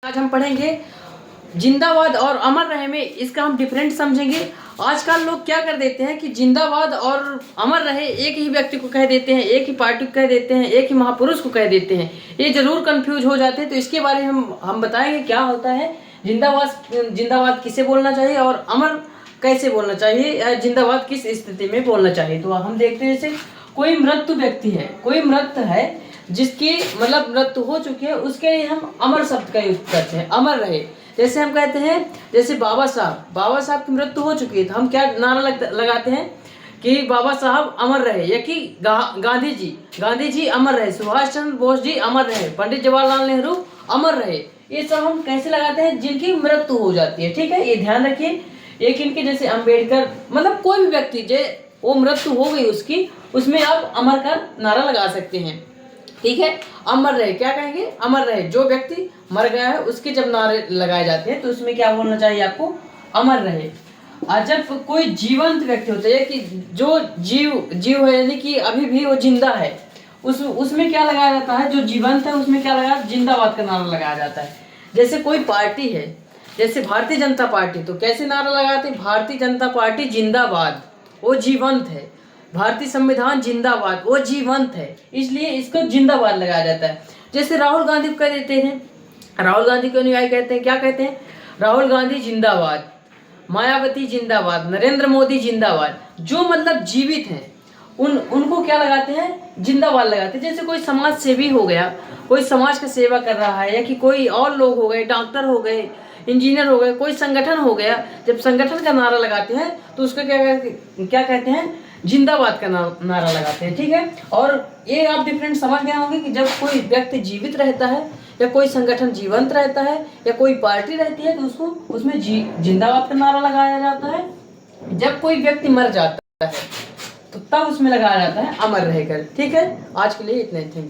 आज हम पढ़ेंगे जिंदाबाद और अमर रहे में इसका हम डिफरेंट समझेंगे। आजकल लोग क्या कर देते हैं कि जिंदाबाद और अमर रहे एक ही व्यक्ति को कह देते हैं, एक ही पार्टी को कह देते हैं, एक ही महापुरुष को कह देते हैं। ये जरूर कंफ्यूज हो जाते हैं। तो इसके बारे में हम बताएंगे क्या होता है जिंदाबाद किसे बोलना चाहिए और अमर कैसे बोलना चाहिए, या जिंदाबाद किस स्थिति में बोलना चाहिए। तो हम देखते हैं जैसे कोई मृत्यु व्यक्ति है, कोई मृत है जिसकी मतलब मृत्यु हो चुकी है, उसके लिए हम अमर शब्द का यूज करते हैं, अमर रहे। जैसे हम कहते हैं जैसे बाबा साहब की मृत्यु हो चुकी है तो हम क्या नारा लगाते हैं कि बाबा साहब अमर रहे, या कि गांधी जी अमर रहे, सुभाष चंद्र बोस जी अमर रहे, पंडित जवाहरलाल नेहरू अमर रहे। ये सब हम कैसे लगाते हैं जिनकी मृत्यु हो जाती है। ठीक है, ये ध्यान रखिए। एक इनके जैसे अम्बेडकर, मतलब कोई भी व्यक्ति जो वो मृत्यु हो गई उसकी, उसमें आप अमर का नारा लगा सकते हैं। ठीक है, अमर रहे क्या कहेंगे, अमर रहे। जो व्यक्ति मर गया है उसके जब नारे लगाए जाते हैं तो उसमें क्या बोलना चाहिए आपको, अमर रहे। और जब कोई जीवंत व्यक्ति होता है कि जो जीव है, यानी कि अभी भी वो जिंदा है, उसमें क्या लगाया जाता है, जो जीवंत है उसमें क्या लगाया, जिंदाबाद का नारा लगाया जाता है। जैसे कोई पार्टी है, जैसे भारतीय जनता पार्टी, तो कैसे नारा लगाते, भारतीय जनता पार्टी जिंदाबाद, वो जीवंत है। भारतीय संविधान जिंदाबाद, वो जीवंत है, इसलिए इसको जिंदाबाद लगाया जाता है। जैसे राहुल गांधी को कह देते हैं, राहुल गांधी को अनुयायी कहते हैं, क्या कहते हैं, राहुल गांधी जिंदाबाद, मायावती जिंदाबाद, नरेंद्र मोदी जिंदाबाद। जो मतलब जीवित हैं उनको क्या लगाते हैं, जिंदाबाद लगाते हैं। जैसे कोई समाज सेवी हो गया, कोई समाज का सेवा कर रहा है, या कि कोई और लोग हो गए, डॉक्टर हो गए, इंजीनियर हो गए, कोई संगठन हो गया, जब संगठन का नारा लगाते हैं तो उसको क्या कहते हैं, जिंदाबाद का नारा लगाते हैं। ठीक है, और ये आप डिफरेंट समझ गए होंगे कि जब कोई व्यक्ति जीवित रहता है, या कोई संगठन जीवंत रहता है, या कोई पार्टी रहती है, तो उसको उसमें जिंदाबाद का नारा लगाया जाता है। जब कोई व्यक्ति मर जाता है तो तब उसमें लगाया जाता है अमर रहकर। ठीक है, आज के लिए इतना ही। Thank you.